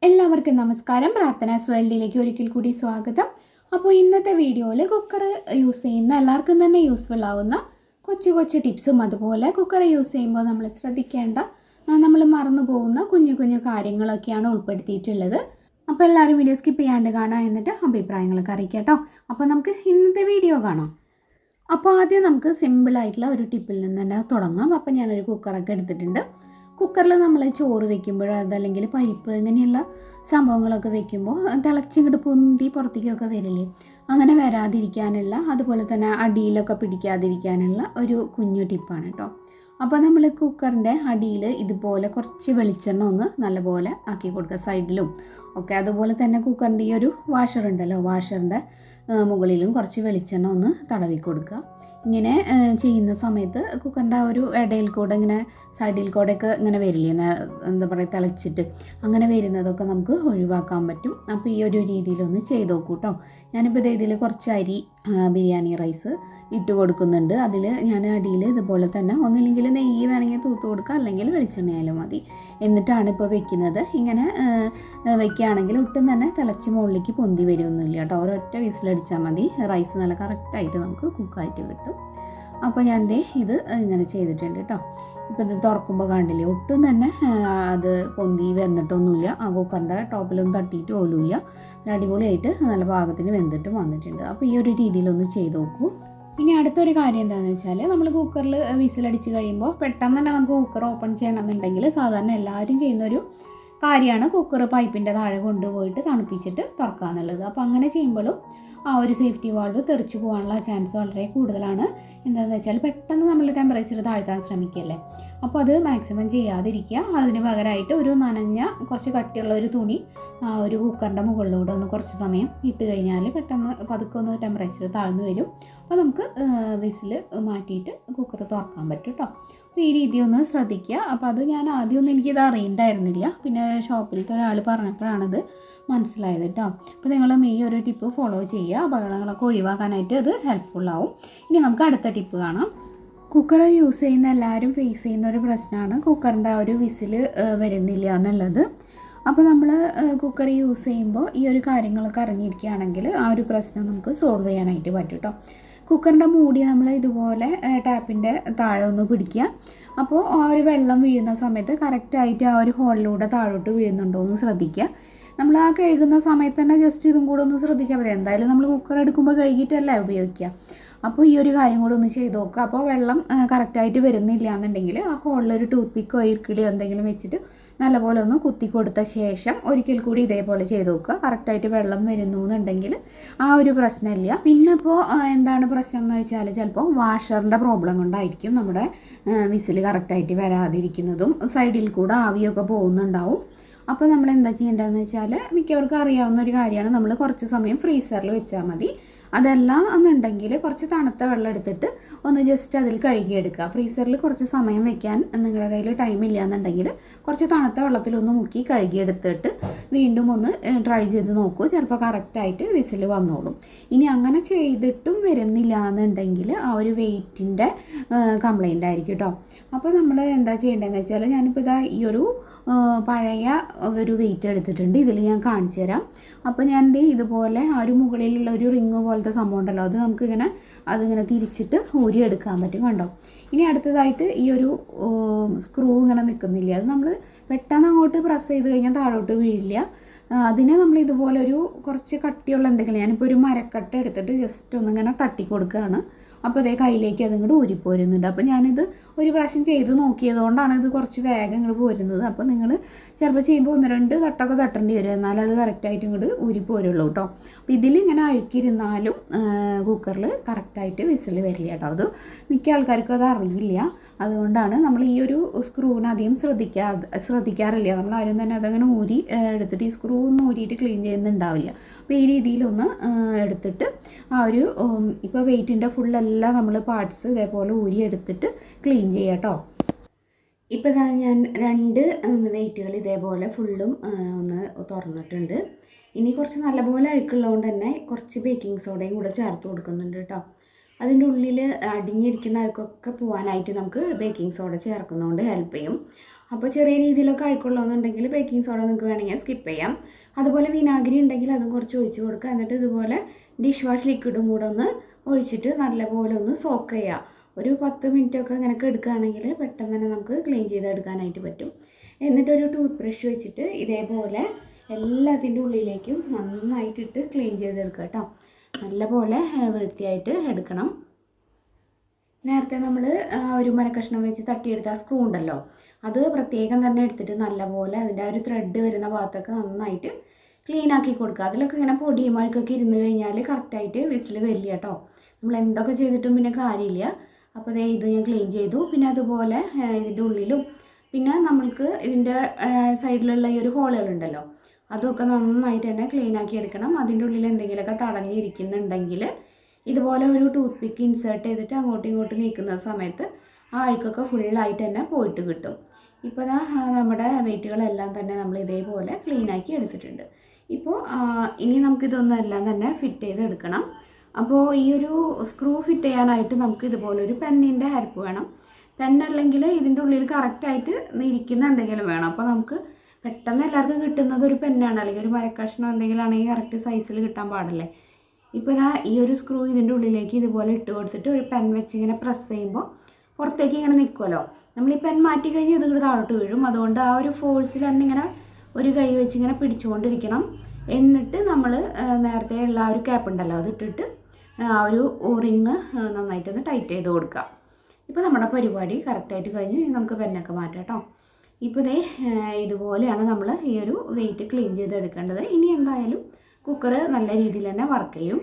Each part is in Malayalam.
എല്ലാവർക്കും നമസ്കാരം. പ്രാർത്ഥനാസ് വേൾഡിലേക്ക് ഒരിക്കൽ കൂടി സ്വാഗതം. അപ്പോൾ ഇന്നത്തെ വീഡിയോയിൽ കുക്കർ യൂസ് ചെയ്യുന്ന എല്ലാവർക്കും തന്നെ യൂസ്ഫുൾ ആവുന്ന കൊച്ചു കൊച്ചു ടിപ്സും അതുപോലെ കുക്കർ യൂസ് ചെയ്യുമ്പോൾ നമ്മൾ ശ്രദ്ധിക്കേണ്ട നമ്മൾ മറന്നു പോകുന്ന കുഞ്ഞു കുഞ്ഞു കാര്യങ്ങളൊക്കെയാണ് ഉൾപ്പെടുത്തിയിട്ടുള്ളത്. അപ്പോൾ എല്ലാവരും വീഡിയോ സ്കിപ്പ് ചെയ്യാണ്ട് കാണാം, എന്നിട്ട് അഭിപ്രായങ്ങളൊക്കെ അറിയിക്കാം കേട്ടോ. അപ്പോൾ നമുക്ക് ഇന്നത്തെ വീഡിയോ കാണാം. അപ്പോൾ ആദ്യം നമുക്ക് സിമ്പിളായിട്ടുള്ള ഒരു ടിപ്പിൽ നിന്ന് തന്നെ തുടങ്ങാം. അപ്പോൾ ഞാനൊരു കുക്കറൊക്കെ എടുത്തിട്ടുണ്ട്. കുക്കറിൽ നമ്മൾ ചോറ് വെക്കുമ്പോൾ അതല്ലെങ്കിൽ പരിപ്പ് ഇങ്ങനെയുള്ള സംഭവങ്ങളൊക്കെ വെക്കുമ്പോൾ തിളച്ചിങ്ങോട്ട് പൊന്തി പുറത്തേക്കൊക്കെ വരില്ലേ, അങ്ങനെ വരാതിരിക്കാനുള്ള അതുപോലെ തന്നെ അടിയിലൊക്കെ പിടിക്കാതിരിക്കാനുള്ള ഒരു കുഞ്ഞു ടിപ്പാണ് കേട്ടോ. അപ്പോൾ നമ്മൾ കുക്കറിൻ്റെ അടിയിൽ ഇതുപോലെ കുറച്ച് വെളിച്ചെണ്ണ ഒന്ന് നല്ലപോലെ ആക്കി കൊടുക്കുക, സൈഡിലും ഒക്കെ. അതുപോലെ തന്നെ കുക്കറിൻ്റെ ഈ ഒരു വാഷർ ഉണ്ടല്ലോ, വാഷറിൻ്റെ മുകളിലും കുറച്ച് വെളിച്ചെണ്ണ ഒന്ന് തടവി കൊടുക്കുക. ഇങ്ങനെ ചെയ്യുന്ന സമയത്ത് കുക്കറിൻ്റെ ആ ഒരു ഇടയിൽ കൂടെ ഇങ്ങനെ സൈഡിൽ കൂടെയൊക്കെ ഇങ്ങനെ വരില്ലേ, എന്താ പറയുക, തിളച്ചിട്ട് അങ്ങനെ വരുന്നതൊക്കെ നമുക്ക് ഒഴിവാക്കാൻ പറ്റും. അപ്പോൾ ഈ ഒരു രീതിയിലൊന്ന് ചെയ്ത് നോക്കൂ കേട്ടോ. ഞാനിപ്പോൾ ഇതിൽ കുറച്ച് അരി ബിരിയാണി റൈസ് ഇട്ട് കൊടുക്കുന്നുണ്ട്. അതിൽ ഞാൻ അടിയിൽ ഇതുപോലെ തന്നെ ഒന്നില്ലെങ്കിൽ നെയ്യ് വേണമെങ്കിൽ തൂത്ത് കൊടുക്കുക, അല്ലെങ്കിൽ വെളിച്ചെണ്ണയായാലും മതി. എന്നിട്ടാണ് ഇപ്പോൾ വെക്കുന്നത്. ഇങ്ങനെ വെക്കുകയാണെങ്കിൽ ഒട്ടും തന്നെ തിളച്ച് മുകളിലേക്ക് പൊന്തി വരുമൊന്നുമില്ല കേട്ടോ. ഒരൊറ്റ വിസിലടിച്ചാൽ മതി, റൈസ് നല്ല കറക്റ്റായിട്ട് നമുക്ക് കുക്കായിട്ട് കിട്ടും. അപ്പോൾ ഞാൻ ഇത് ഇങ്ങനെ ചെയ്തിട്ടുണ്ട് കേട്ടോ. ഇപ്പോൾ ഇത് തുറക്കുമ്പോൾ കണ്ടില്ലേ, ഒട്ടും തന്നെ അത് പൊന്തി വന്നിട്ടൊന്നുമില്ല. ആ കുക്കറിൻ്റെ ടോപ്പിലൊന്നും തട്ടിയിട്ട് പോലുമില്ല. അടിപൊളിയായിട്ട് നല്ല പാകത്തിന് വെന്തിട്ട് വന്നിട്ടുണ്ട്. അപ്പോൾ ഈ ഒരു രീതിയിലൊന്ന് ചെയ്ത് നോക്കൂ. ഇനി അടുത്തൊരു കാര്യം എന്താണെന്ന് വെച്ചാൽ, നമ്മൾ കുക്കറിൽ വിസിലടിച്ച് കഴിയുമ്പോൾ പെട്ടെന്ന് തന്നെ നമുക്ക് കുക്കർ ഓപ്പൺ ചെയ്യണമെന്നുണ്ടെങ്കിൽ സാധാരണ എല്ലാവരും ചെയ്യുന്നൊരു കാര്യമാണ് കുക്കർ പൈപ്പിൻ്റെ താഴെ കൊണ്ടുപോയിട്ട് തണുപ്പിച്ചിട്ട് തുറക്കുക എന്നുള്ളത്. അപ്പോൾ അങ്ങനെ ചെയ്യുമ്പോഴും ആ ഒരു സേഫ്റ്റി വാൾവ് തെറിച്ച് പോകാനുള്ള ചാൻസ് വളരെ കൂടുതലാണ്. എന്താണെന്ന് വെച്ചാൽ പെട്ടെന്ന് നമ്മൾ ടെമ്പറേച്ചർ താഴ്ത്താൻ ശ്രമിക്കല്ലേ. അപ്പോൾ അത് മാക്സിമം ചെയ്യാതിരിക്കുക. അതിന് പകരമായിട്ട് ഒരു നനഞ്ഞ കുറച്ച് കട്ടിയുള്ള ഒരു തുണി ഒരു കുക്കറിൻ്റെ മുകളിലൂടെ ഒന്ന് കുറച്ച് സമയം ഇട്ട് കഴിഞ്ഞാൽ പെട്ടെന്ന് പതുക്കെ ഒന്ന് ടെമ്പറേച്ചർ താഴ്ന്നു വരും. അപ്പോൾ നമുക്ക് വിസിൽ മാറ്റിയിട്ട് കുക്കർ തുറക്കാൻ പറ്റും കേട്ടോ. അപ്പോൾ ഈ രീതി ഒന്ന് ശ്രദ്ധിക്കുക. അപ്പോൾ അത് ഞാൻ ആദ്യമൊന്നും എനിക്കിത് അറിയണ്ടായിരുന്നില്ല, പിന്നെ ഷോപ്പിലത്തെ ഒരാൾ പറഞ്ഞപ്പോഴാണിത് മനസ്സിലായത് കേട്ടോ. അപ്പോൾ നിങ്ങളും ഈ ഒരു ടിപ്പ് ഫോളോ ചെയ്യുക, അപകടങ്ങളൊക്കെ ഒഴിവാക്കാനായിട്ട് അത് ഹെൽപ്ഫുള്ളാവും. ഇനി നമുക്ക് അടുത്ത ടിപ്പ് കാണാം. കുക്കർ യൂസ് ചെയ്യുന്ന എല്ലാവരും ഫേസ് ചെയ്യുന്ന ഒരു പ്രശ്നമാണ് കുക്കറിൻ്റെ ആ ഒരു വിസിൽ വരുന്നില്ല എന്നുള്ളത്. അപ്പോൾ നമ്മൾ കുക്കർ യൂസ് ചെയ്യുമ്പോൾ ഈ ഒരു കാര്യങ്ങളൊക്കെ അറിഞ്ഞിരിക്കുകയാണെങ്കിൽ ആ ഒരു പ്രശ്നം നമുക്ക് സോൾവ് ചെയ്യാനായിട്ട് പറ്റും കേട്ടോ. കുക്കറിൻ്റെ മൂടി നമ്മൾ ഇതുപോലെ ടാപ്പിൻ്റെ താഴെ ഒന്ന് പിടിക്കുക. അപ്പോൾ ആ ഒരു വെള്ളം വീഴുന്ന സമയത്ത് കറക്റ്റായിട്ട് ആ ഒരു ഹോളിലൂടെ താഴോട്ട് വീഴുന്നുണ്ടോ എന്ന് ശ്രദ്ധിക്കുക. നമ്മൾ ആ കഴുകുന്ന സമയത്ത് തന്നെ ജസ്റ്റ് ഇതും കൂടെ ഒന്ന് ശ്രദ്ധിച്ചാൽ മതി. എന്തായാലും നമ്മൾ കുക്കർ എടുക്കുമ്പോൾ കഴുകിയിട്ടല്ല ഉപയോഗിക്കുക. അപ്പോൾ ഈ ഒരു കാര്യം കൂടെ ഒന്ന് ചെയ്ത് നോക്കുക. അപ്പോൾ വെള്ളം കറക്റ്റായിട്ട് വരുന്നില്ല എന്നുണ്ടെങ്കിൽ ആ ഹോളിലൊരു ടൂത്ത് പിക്കോ ഇർക്കിളിയോ എന്തെങ്കിലും വെച്ചിട്ട് നല്ലപോലെ ഒന്ന് കുത്തി കൊടുത്ത ശേഷം ഒരിക്കൽ കൂടി ഇതേപോലെ ചെയ്ത് നോക്കുക. കറക്റ്റായിട്ട് വെള്ളം വരുന്നു എന്നുണ്ടെങ്കിൽ ആ ഒരു പ്രശ്നമില്ല. പിന്നെ ഇപ്പോൾ എന്താണ് പ്രശ്നം എന്ന് വെച്ചാൽ, ചിലപ്പോൾ വാഷറിൻ്റെ പ്രോബ്ലം കൊണ്ടായിരിക്കും നമ്മുടെ വിസിൽ കറക്റ്റായിട്ട് വരാതിരിക്കുന്നതും സൈഡിൽ കൂടെ ആവിയൊക്കെ പോകുന്നുണ്ടാവും. അപ്പോൾ നമ്മൾ എന്താ ചെയ്യേണ്ടതെന്ന് വെച്ചാൽ, മിക്കവർക്കും അറിയാവുന്ന ഒരു കാര്യമാണ്, നമ്മൾ കുറച്ച് സമയം ഫ്രീസറിൽ വെച്ചാൽ മതി. അതല്ല എന്നുണ്ടെങ്കിൽ കുറച്ച് തണുത്ത വെള്ളം എടുത്തിട്ട് ഒന്ന് ജസ്റ്റ് അതിൽ കഴുകിയെടുക്കുക. ഫ്രീസറിൽ കുറച്ച് സമയം വെക്കാൻ നിങ്ങളുടെ കയ്യിൽ ടൈം ഇല്ല എന്നുണ്ടെങ്കിൽ കുറച്ച് തണുത്ത വെള്ളത്തിലൊന്ന് മുക്കി കഴുകിയെടുത്തിട്ട് വീണ്ടും ഒന്ന് ട്രൈ ചെയ്ത് നോക്കൂ. ചിലപ്പോൾ കറക്റ്റായിട്ട് വിസിൽ വന്നോളും. ഇനി അങ്ങനെ ചെയ്തിട്ടും വരുന്നില്ല എന്നുണ്ടെങ്കിൽ ആ ഒരു വെയിറ്റിൻ്റെ കംപ്ലൈൻ്റ് ആയിരിക്കും കേട്ടോ. അപ്പോൾ നമ്മൾ എന്താ ചെയ്യേണ്ടതെന്ന് വെച്ചാൽ, ഞാനിപ്പോൾ ഇതാ ഈ ഒരു പഴയ ഒരു വെയിറ്റ് എടുത്തിട്ടുണ്ട്. ഇതിൽ ഞാൻ കാണിച്ചു തരാം. അപ്പോൾ ഞാൻ ഇതുപോലെ ആ ഒരു മുകളിലുള്ള ഒരു റിങ് പോലത്തെ സംഭവം ഉണ്ടല്ലോ, അത് നമുക്കിങ്ങനെ അതിങ്ങനെ തിരിച്ചിട്ട് ഊരിയെടുക്കാൻ പറ്റും, കണ്ടോ. ഇനി അടുത്തതായിട്ട് ഈ ഒരു സ്ക്രൂ ഇങ്ങനെ നിൽക്കുന്നില്ല, അത് നമ്മൾ പെട്ടെന്ന് അങ്ങോട്ട് പ്രസ് ചെയ്ത് കഴിഞ്ഞാൽ താഴോട്ട് വീഴില്ല. അതിനെ നമ്മൾ ഇതുപോലെ ഒരു കുറച്ച് കട്ടിയുള്ള എന്തെങ്കിലും, ഞാനിപ്പോൾ ഒരു മരക്കട്ട എടുത്തിട്ട് ജസ്റ്റ് ഒന്നിങ്ങനെ തട്ടി കൊടുക്കുകയാണ്. അപ്പോൾ അതേ കയ്യിലേക്ക് അതിങ്ങോട്ട് ഊരിപ്പോരുന്നുണ്ട്. അപ്പോൾ ഞാനിത് ഒരു പ്രാവശ്യം ചെയ്ത് നോക്കിയതുകൊണ്ടാണ് ഇത് കുറച്ച് വേഗം ഇങ്ങോട്ട് പോരുന്നത്. അപ്പോൾ നിങ്ങൾ ചിലപ്പോൾ ചെയ്യുമ്പോൾ 1-2 തട്ടൊക്കെ തട്ടേണ്ടി വരും, എന്നാലും അത് കറക്റ്റായിട്ട് ഇങ്ങോട്ട് ഊരിപ്പോരുള്ളൂ കേട്ടോ. അപ്പോൾ ഇതിലിങ്ങനെ അഴുക്കിരുന്നാലും കുക്കറിൽ കറക്റ്റായിട്ട് വിസിൽ വരില്ല കേട്ടോ. അത് മിക്ക ആൾക്കാർക്കും അത് അറിയില്ല. അതുകൊണ്ടാണ് നമ്മൾ ഈ ഒരു സ്ക്രൂവിന് അധികം ശ്രദ്ധിക്കാറില്ല. നമ്മൾ ആരും തന്നെ അതങ്ങനെ ഊരി എടുത്തിട്ട് ഈ സ്ക്രൂ ഒന്നും ഊരിയിട്ട് ക്ലീൻ ചെയ്യുന്നുണ്ടാവില്ല. അപ്പോൾ ഈ രീതിയിലൊന്ന് എടുത്തിട്ട് ആ ഒരു ഇപ്പോൾ വെയിറ്റിൻ്റെ ഫുള്ളെല്ലാം നമ്മൾ പാർട്സ് ഇതേപോലെ ഊരി എടുത്തിട്ട് ക്ലീൻ ചെയ്യാം കേട്ടോ. ഇപ്പോൾ ഞാൻ 2 വെയിറ്റുകൾ ഇതേപോലെ ഫുള്ളും ഒന്ന് തുറന്നിട്ടുണ്ട്. ഇനി കുറച്ച് നല്ലപോലെ അഴുക്കുള്ളതുകൊണ്ട് തന്നെ കുറച്ച് ബേക്കിംഗ് സോഡയും കൂടെ ചേർത്ത് കൊടുക്കുന്നുണ്ട് കേട്ടോ. അതിൻ്റെ ഉള്ളിൽ അടിഞ്ഞിരിക്കുന്ന അഴുക്കൊക്കെ പോകാനായിട്ട് നമുക്ക് ബേക്കിംഗ് സോഡ ചേർക്കുന്നതുകൊണ്ട് ഹെൽപ്പ് ചെയ്യും. അപ്പോൾ ചെറിയ രീതിയിലൊക്കെ അഴുക്കുള്ളതെന്നുണ്ടെങ്കിൽ ബേക്കിംഗ് സോഡ നിങ്ങൾക്ക് വേണമെങ്കിൽ സ്കിപ്പ് ചെയ്യാം. അതുപോലെ വിനാഗിരി ഉണ്ടെങ്കിൽ അതും കുറച്ച് ഒഴിച്ച് കൊടുക്കുക. എന്നിട്ട് ഇതുപോലെ ഡിഷ് വാഷ് ലിക്വിഡും കൂടെ ഒന്ന് ഒഴിച്ചിട്ട് നല്ലപോലെ ഒന്ന് സോക്ക് ചെയ്യുക. ഒരു 10 മിനിറ്റൊക്കെ ഇങ്ങനെയൊക്കെ എടുക്കുകയാണെങ്കിൽ പെട്ടെന്ന് തന്നെ നമുക്ക് ക്ലീൻ ചെയ്തെടുക്കാനായിട്ട് പറ്റും. എന്നിട്ടൊരു ടൂത്ത് ബ്രഷ് വെച്ചിട്ട് ഇതേപോലെ എല്ലാത്തിൻ്റെ ഉള്ളിലേക്കും നന്നായിട്ടിട്ട് ക്ലീൻ ചെയ്തെടുക്കുക കേട്ടോ. നല്ലപോലെ വൃത്തിയായിട്ട് എടുക്കണം. നേരത്തെ നമ്മൾ ഒരു മരക്കഷ്ണം വെച്ച് തട്ടിയെടുത്ത ആ സ്ക്രൂ ഉണ്ടല്ലോ, അത് പ്രത്യേകം തന്നെ എടുത്തിട്ട് നല്ലപോലെ അതിൻ്റെ ആ ഒരു ത്രെഡ് വരുന്ന ഭാഗത്തൊക്കെ നന്നായിട്ട് ക്ലീൻ ആക്കി കൊടുക്കുക. അതിലൊക്കെ ഇങ്ങനെ പൊടിയും അഴുക്കൊക്കെ ഇരുന്ന് കഴിഞ്ഞാൽ കറക്റ്റായിട്ട് വിസിൽ വരില്ല കേട്ടോ. നമ്മൾ എന്തൊക്കെ ചെയ്തിട്ടും പിന്നെ കാര്യമില്ല. അപ്പോൾ ഇത് ഞാൻ ക്ലീൻ ചെയ്തു. പിന്നെ അതുപോലെ ഇതിൻ്റെ ഉള്ളിലും പിന്നെ നമ്മൾക്ക് ഇതിൻ്റെ സൈഡിലുള്ള ഈ ഒരു ഹോളുകളുണ്ടല്ലോ, അതൊക്കെ നന്നായിട്ട് തന്നെ ക്ലീൻ ആക്കി എടുക്കണം. അതിൻ്റെ ഉള്ളിൽ എന്തെങ്കിലുമൊക്കെ തടഞ്ഞിരിക്കുന്നുണ്ടെങ്കിൽ ഇതുപോലെ ഒരു ടൂത്ത് പിക്ക് ഇൻസേർട്ട് ചെയ്തിട്ട് അങ്ങോട്ടും ഇങ്ങോട്ടും നീക്കുന്ന സമയത്ത് ആ അഴുക്കൊക്കെ ഫുള്ളായിട്ട് തന്നെ പോയിട്ട് കിട്ടും. ഇപ്പോൾ നമ്മുടെ വെയിറ്റുകളെല്ലാം തന്നെ നമ്മൾ ഇതേപോലെ ക്ലീൻ ആക്കി എടുത്തിട്ടുണ്ട്. ഇപ്പോൾ ഇനി നമുക്കിതൊന്നും എല്ലാം തന്നെ ഫിറ്റ് ചെയ്ത് എടുക്കണം. അപ്പോൾ ഈ ഒരു സ്ക്രൂ ഫിറ്റ് ചെയ്യാനായിട്ട് നമുക്ക് ഇതുപോലൊരു പെന്നിൻ്റെ ഹെൽപ്പ് വേണം. പെന്നല്ലെങ്കിൽ ഇതിൻ്റെ ഉള്ളിൽ കറക്റ്റായിട്ട് ഇരിക്കുന്ന എന്തെങ്കിലും വേണം. അപ്പോൾ നമുക്ക് പെട്ടെന്ന് എല്ലാവർക്കും കിട്ടുന്നത് ഒരു പെന്നാണ്, അല്ലെങ്കിൽ ഒരു മരക്കഷ്ണം എന്തെങ്കിലും ആണെങ്കിൽ കറക്റ്റ് സൈസിൽ കിട്ടാൻ പാടില്ലേ. ഇപ്പോൾ ഈ ഒരു സ്ക്രൂ ഇതിൻ്റെ ഉള്ളിലേക്ക് ഇതുപോലെ ഇട്ട് കൊടുത്തിട്ട് ഒരു പെൻ വെച്ച് ഇങ്ങനെ പ്രസ് ചെയ്യുമ്പോൾ പുറത്തേക്ക് ഇങ്ങനെ നിൽക്കുമല്ലോ. നമ്മൾ ഈ പെൻ മാറ്റി കഴിഞ്ഞ് ഇത് താഴോട്ട് വീഴും. അതുകൊണ്ട് ആ ഒരു ഫോഴ്സിൽ തന്നെ ഇങ്ങനെ ഒരു കൈ വെച്ച് ഇങ്ങനെ പിടിച്ചുകൊണ്ടിരിക്കണം. എന്നിട്ട് നമ്മൾ നേരത്തെ ഉള്ള ആ ഒരു ക്യാപ്പ് ഉണ്ടല്ലോ അതിട്ടിട്ട് ആ ഒരു റിങ് നന്നായിട്ടൊന്ന് ടൈറ്റ് ചെയ്ത് കൊടുക്കുക. ഇപ്പോൾ നമ്മുടെ പരിപാടി കറക്റ്റായിട്ട് കഴിഞ്ഞ് നമുക്ക് പെന്നൊക്കെ മാറ്റാം കേട്ടോ. ഇപ്പോൾ ഇതുപോലെയാണ് നമ്മൾ ഈ ഒരു വെയിറ്റ് ക്ലീൻ ചെയ്തെടുക്കേണ്ടത്. ഇനി എന്തായാലും കുക്കർ നല്ല രീതിയിൽ തന്നെ വർക്ക് ചെയ്യും.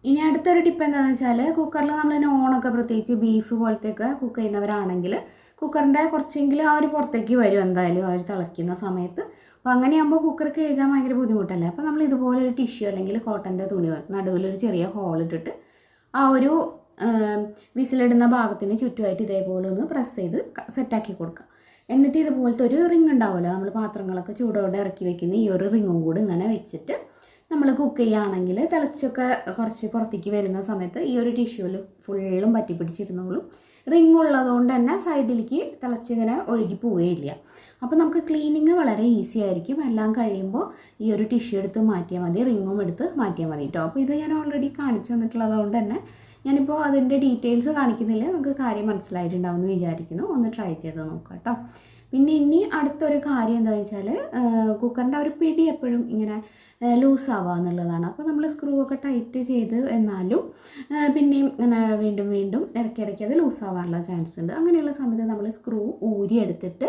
ഇനി അടുത്തൊരു ടിപ്പ് എന്താണെന്ന് വെച്ചാൽ, കുക്കറിൽ നമ്മൾ നോണൊക്കെ പ്രത്യേകിച്ച് ബീഫ് പോലത്തെയൊക്കെ കുക്ക് ചെയ്യുന്നവരാണെങ്കിൽ കുക്കറിൻ്റെ കുറച്ചെങ്കിലും ആ ഒരു പുറത്തേക്ക് വരും എന്തായാലും ആ ഒരു തിളയ്ക്കുന്ന സമയത്ത്. അപ്പോൾ അങ്ങനെയാകുമ്പോൾ കുക്കർ കഴുകാൻ ഭയങ്കര ബുദ്ധിമുട്ടല്ലേ. അപ്പോൾ നമ്മൾ ഇതുപോലെ ഒരു ടിഷ്യൂ അല്ലെങ്കിൽ കോട്ടൻ്റെ തുണി നടുവിലൊരു ചെറിയ ഹോൾ ഇട്ടിട്ട് ആ ഒരു വിസിലിടുന്ന ഭാഗത്തിന് ചുറ്റുമായിട്ട് ഇതേപോലെ ഒന്ന് പ്രസ് ചെയ്ത് സെറ്റാക്കി കൊടുക്കുക. എന്നിട്ട് ഇതുപോലത്തെ ഒരു റിങ് ഉണ്ടാവുമല്ലോ, നമ്മൾ പാത്രങ്ങളൊക്കെ ചൂടോടെ ഇറക്കി വെക്കുന്ന ഈ ഒരു റിങ്ങും കൂടി ഇങ്ങനെ വെച്ചിട്ട് നമ്മൾ കുക്ക് ചെയ്യുകയാണെങ്കിൽ തിളച്ചൊക്കെ കുറച്ച് പുറത്തേക്ക് വരുന്ന സമയത്ത് ഈ ഒരു ടിഷ്യൂവിൽ ഫുള്ളും പറ്റി പിടിച്ചിരുന്നോളും. റിങ് ഉള്ളതുകൊണ്ട് തന്നെ സൈഡിലേക്ക് തിളച്ചിങ്ങനെ ഒഴുകി പോവുകയില്ല. അപ്പോൾ നമുക്ക് ക്ലീനിങ് വളരെ ഈസി ആയിരിക്കും. എല്ലാം കഴിയുമ്പോൾ ഈ ഒരു ടിഷ്യൂ എടുത്ത് മാറ്റിയാൽ മതി, റിങ്ങും എടുത്ത് മാറ്റിയാൽ മതി കേട്ടോ. അപ്പോൾ ഇത് ഞാൻ ഓൾറെഡി കാണിച്ചു തന്നിട്ടുള്ളതുകൊണ്ട് തന്നെ ഞാനിപ്പോൾ അതിൻ്റെ ഡീറ്റെയിൽസ് കാണിക്കുന്നില്ല. നമുക്ക് കാര്യം മനസ്സിലായിട്ടുണ്ടാവും എന്ന് വിചാരിക്കുന്നു. ഒന്ന് ട്രൈ ചെയ്ത് നോക്കാം കേട്ടോ. പിന്നെ ഇനി അടുത്തൊരു കാര്യം എന്താണെന്ന് വെച്ചാൽ, കുക്കറിൻ്റെ ഒരു പിടി എപ്പോഴും ഇങ്ങനെ ലൂസ് ആവുക എന്നുള്ളതാണ്. അപ്പോൾ നമ്മൾ സ്ക്രൂ ഒക്കെ ടൈറ്റ് ചെയ്ത് എന്നാലും പിന്നെയും ഇങ്ങനെ വീണ്ടും വീണ്ടും ഇടയ്ക്കിടയ്ക്ക് അത് ലൂസ് ആവാനുള്ള ചാൻസ് ഉണ്ട്. അങ്ങനെയുള്ള സമയത്ത് നമ്മൾ സ്ക്രൂ ഊരി എടുത്തിട്ട്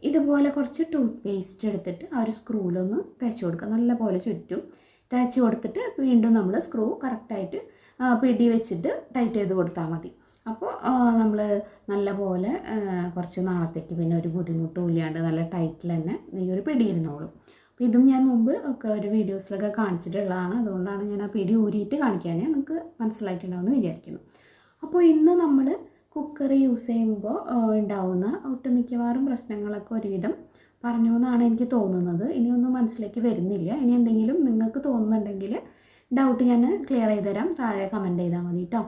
ഇതുപോലെ കുറച്ച് ടൂത്ത് പേസ്റ്റ് എടുത്തിട്ട് ആ ഒരു സ്ക്രൂവിലൊന്ന് തേച്ച് കൊടുക്കുക. നല്ലപോലെ ചുറ്റും തേച്ച് കൊടുത്തിട്ട് വീണ്ടും നമ്മൾ സ്ക്രൂ കറക്റ്റായിട്ട് പിടി വെച്ചിട്ട് ടൈറ്റ് ചെയ്ത് കൊടുത്താൽ മതി. അപ്പോൾ നമ്മൾ നല്ലപോലെ കുറച്ച് നാളത്തേക്ക് പിന്നെ ഒരു ബുദ്ധിമുട്ടും ഇല്ലാണ്ട് നല്ല ടൈറ്റിൽ തന്നെ ഈ ഒരു പിടി ഇരുന്നോളും. അപ്പോൾ ഇതും ഞാൻ മുമ്പ് ഒക്കെ ഒരു വീഡിയോസിലൊക്കെ കാണിച്ചിട്ടുള്ളതാണ്. അതുകൊണ്ടാണ് ഞാൻ ആ പിടി ഊരിയിട്ട് കാണിക്കാൻ നിങ്ങൾക്ക് മനസ്സിലായിട്ടുണ്ടാവുമെന്ന് വിചാരിക്കുന്നു. അപ്പോൾ ഇന്ന് നമ്മൾ കുക്കർ യൂസ് ചെയ്യുമ്പോൾ ഉണ്ടാവുന്ന ഒട്ടുമിക്കവാറും പ്രശ്നങ്ങളൊക്കെ ഒരുവിധം പറഞ്ഞു എന്നാണ് എനിക്ക് തോന്നുന്നത്. ഇനിയൊന്നും മനസ്സിലേക്ക് വരുന്നില്ല. ഇനി എന്തെങ്കിലും നിങ്ങൾക്ക് തോന്നുന്നുണ്ടെങ്കിൽ ഡൗട്ട് ഞാൻ ക്ലിയർ ചെയ്ത് തരാം. താഴെ കമൻറ്റ് ചെയ്താൽ മതി കേട്ടോ.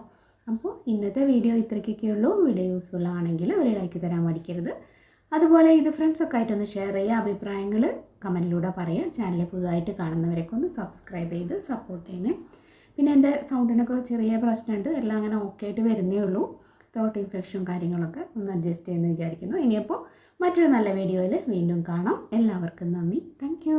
അപ്പോൾ ഇന്നത്തെ വീഡിയോ ഇത്രയ്ക്കൊക്കെ ഉള്ളൂ. വീഡിയോ യൂസ്ഫുൾ ആണെങ്കിൽ ഒരു ലൈക്ക് തരാൻ മടിക്കരുത്. അതുപോലെ ഇത് ഫ്രണ്ട്സൊക്കെ ആയിട്ടൊന്ന് ഷെയർ ചെയ്യുക, അഭിപ്രായങ്ങൾ കമൻറ്റിലൂടെ പറയുക. ചാനൽ പുതുതായിട്ട് കാണുന്നവരൊക്കെ ഒന്ന് സബ്സ്ക്രൈബ് ചെയ്ത് സപ്പോർട്ട് ചെയ്യണേ. പിന്നെ എൻ്റെ സൗണ്ടിനൊക്കെ ചെറിയ പ്രശ്നമുണ്ട്. എല്ലാം അങ്ങനെ ഓക്കെ ആയിട്ട് വരുന്നേ ഉള്ളൂ. ത്രോട്ട് ഇൻഫെക്ഷൻ കാര്യങ്ങളൊക്കെ ഒന്ന് അഡ്ജസ്റ്റ് ചെയ്യുമെന്ന് വിചാരിക്കുന്നു. ഇനിയപ്പോൾ മറ്റൊരു നല്ല വീഡിയോയിൽ വീണ്ടും കാണാം. എല്ലാവർക്കും നന്ദി. താങ്ക്